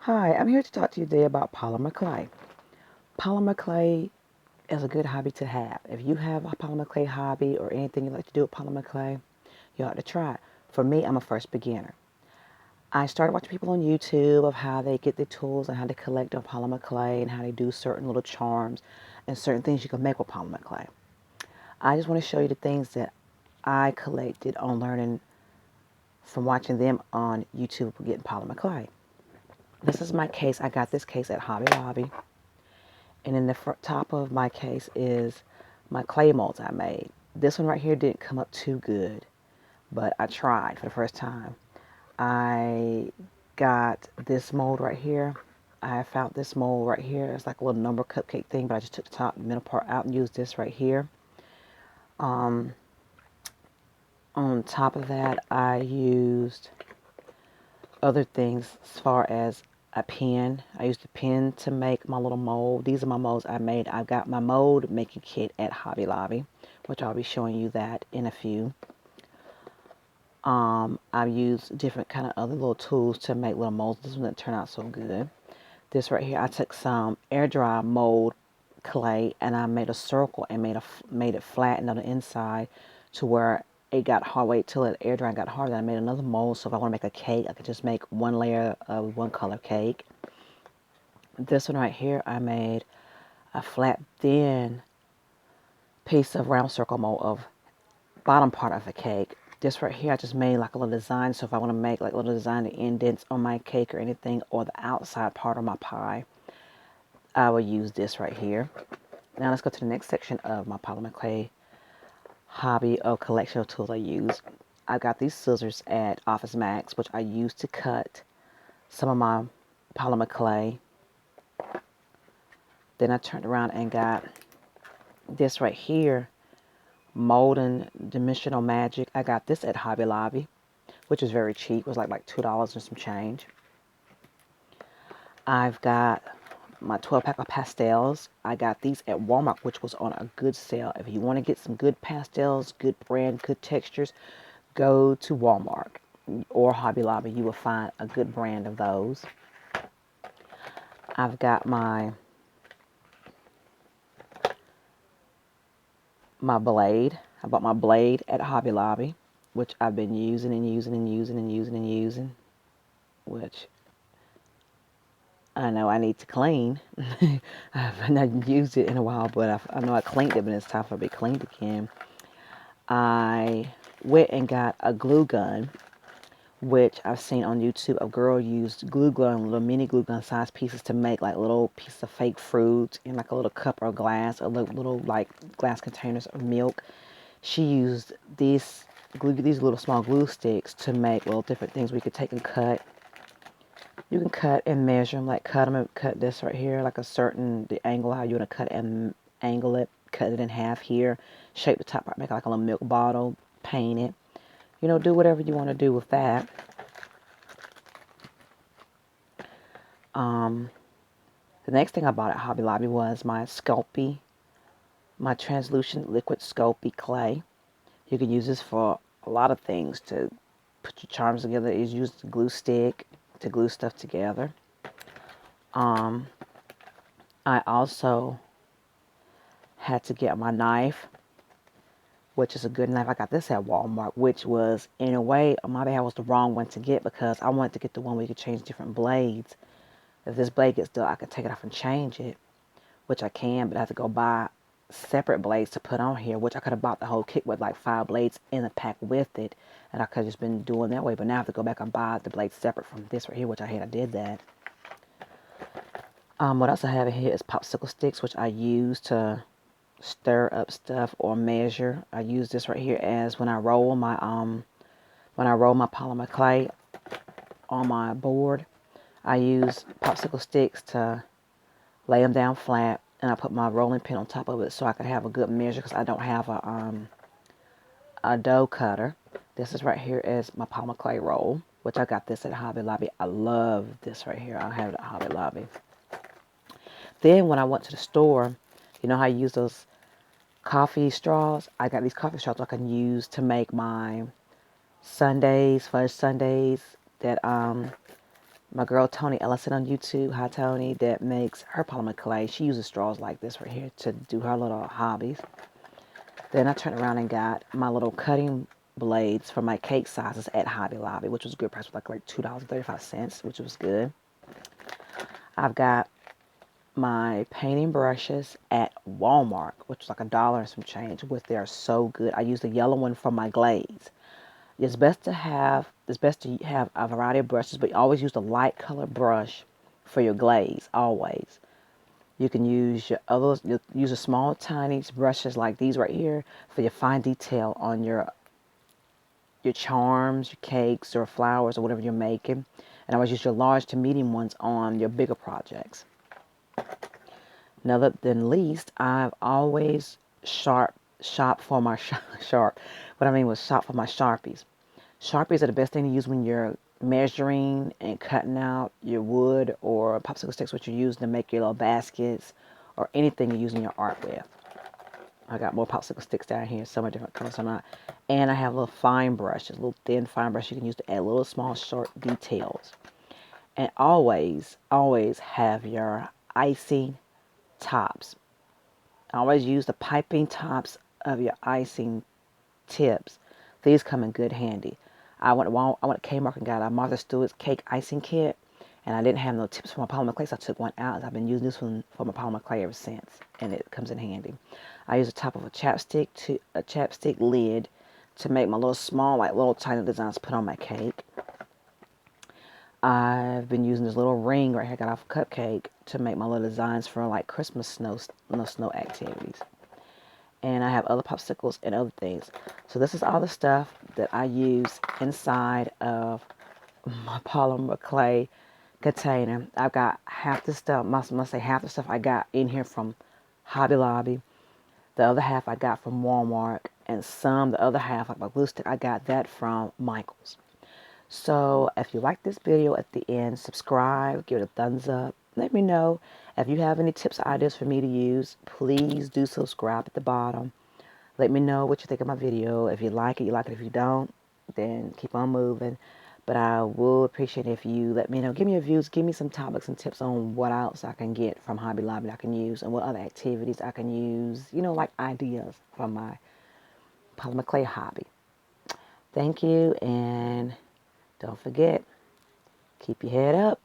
Hi, I'm here to talk to you today about polymer clay. Polymer clay is a good hobby to have. If you have a polymer clay hobby or anything you like to do with polymer clay, you ought to try it. For me, I'm a first beginner. I started watching people on YouTube of how they get the tools and how they collect on polymer clay and how they do certain little charms and certain things you can make with polymer clay. I just want to show you the things that I collected on learning from watching them on YouTube for getting polymer clay. This is my case. I got this case at Hobby Lobby. And in the top of my case is my clay molds I made. This one right here didn't come up too good, but I tried for the first time. I got this mold right here. I found this mold right here. It's like a little number cupcake thing, but I just took the top and middle part out and used this right here. Um, on top of that, I used other things as far as a pen. I used a pen to make my little mold. These are my molds I made. I got my mold making kit at Hobby Lobby, which I'll be showing you that in a few. I've used different kind of other little tools to make little molds. This one didn't turn out so good. This right here, I took some air dry mold clay and I made a circle and made it flatten on the inside to where it got hard. Wait till it air dry and got hard. Then I made another mold. So if I want to make a cake, I could just make one layer of one color cake. This one right here, I made a flat, thin piece of round circle mold of bottom part of a cake. This right here, I just made like a little design. So if I want to make like a little design, the indents on my cake or anything, or the outside part of my pie, I will use this right here. Now let's go to the next section of my polymer clay hobby or collection of tools I use. I got these scissors at Office Max, which I use to cut some of my polymer clay. Then I turned around and got this right here, Molden Dimensional Magic. I got this at Hobby Lobby, which was very cheap. It was like $2 and some change. I've got my 12 pack of pastels. I got these at Walmart, which was on a good sale. If you want to get some good pastels, good brand, good textures, go to Walmart or Hobby Lobby. You will find a good brand of those. I've got my blade. I bought my blade at Hobby Lobby, which I've been using and using and using and using and using, which I know I need to clean. I've not used it in a while, but I know I cleaned it, but it's time for it to be cleaned again. I went and got a glue gun, which I've seen on YouTube. A girl used glue gun, little mini glue gun size pieces to make like little pieces of fake fruit in like a little cup or glass, or little like glass containers of milk. She used these little small glue sticks to make little different things we could take and cut. You can cut and measure them, like cut them and cut this right here, like the angle how you want to cut and angle it, cut it in half here, shape the top part, make like a little milk bottle, paint it. Do whatever you want to do with that. Um, the next thing I bought at Hobby Lobby was my translucent liquid Sculpey clay. You can use this for a lot of things to put your charms together. Is use the glue stick to glue stuff together. Um, I also had to get my knife, which is a good knife. I got this at Walmart, which was, in a way, my bad, was the wrong one to get because I wanted to get the one where you could change different blades. If this blade gets dull, I could take it off and change it, which I can, but I have to go buy separate blades to put on here, which I could have bought the whole kit with like 5 blades in the pack with it, and I could have just been doing that way, but now I have to go back and buy the blades separate from this right here, which I did that. What else I have in here is popsicle sticks, which I use to stir up stuff or measure. I use this right here as when I roll my polymer clay on my board. I use popsicle sticks to lay them down flat, and I put my rolling pin on top of it so I could have a good measure because I don't have a dough cutter. This is right here is my polymer clay roll, which I got this at Hobby Lobby. I love this right here. I have it at Hobby Lobby. Then when I went to the store, you know how you use those coffee straws? I got these coffee straws I can use to make my sundaes, fudge sundaes that My girl Tony Ellison on YouTube, hi Tony, that makes her polymer clay. She uses straws like this right here to do her little hobbies. Then I turned around and got my little cutting blades for my cake sizes at Hobby Lobby, which was a good price, like $2.35, which was good. I've got my painting brushes at Walmart, which was like $1 and some change, which they are so good. I use the yellow one for my glaze. It's best to have a variety of brushes, but you always use the light color brush for your glaze, always. You can use use a small tiny brushes like these right here for your fine detail on your charms, your cakes or flowers or whatever you're making. And I always use your large to medium ones on your bigger projects. Another than least, I've always shop for my sharp. What I mean was shop for my Sharpies. Sharpies are the best thing to use when you're measuring and cutting out your wood or popsicle sticks, what you're using to make your little baskets or anything you're using your art with. I got more popsicle sticks down here, some are different colors, some not. And I have little fine brushes, little thin fine brush you can use to add little small short details. And always, always have your icing tops. Always use the piping tops of your icing tips. These come in good handy. I went to Kmart and got a Martha Stewart's cake icing kit, and I didn't have no tips for my polymer clay, so I took one out. I've been using this one for my polymer clay ever since, and it comes in handy. I use the top of a chapstick lid to make my little small, like little tiny designs to put on my cake. I've been using this little ring right here I got off a cupcake to make my little designs for like Christmas snow activities. And I have other popsicles and other things. So this is all the stuff that I use inside of my polymer clay container. I've got half the stuff, must say half the stuff I got in here from Hobby Lobby. The other half I got from Walmart, and the other half, like my glue stick, I got that from Michael's. So if you like this video at the end, subscribe, give it a thumbs up. Let me know if you have any tips or ideas for me to use. Please do subscribe at the bottom. Let me know what you think of my video. If you like it, you like it. If you don't, then keep on moving. But I will appreciate if you let me know. Give me your views. Give me some topics and tips on what else I can get from Hobby Lobby I can use and what other activities I can use. You know, like ideas from my polymer clay hobby. Thank you, and don't forget, keep your head up.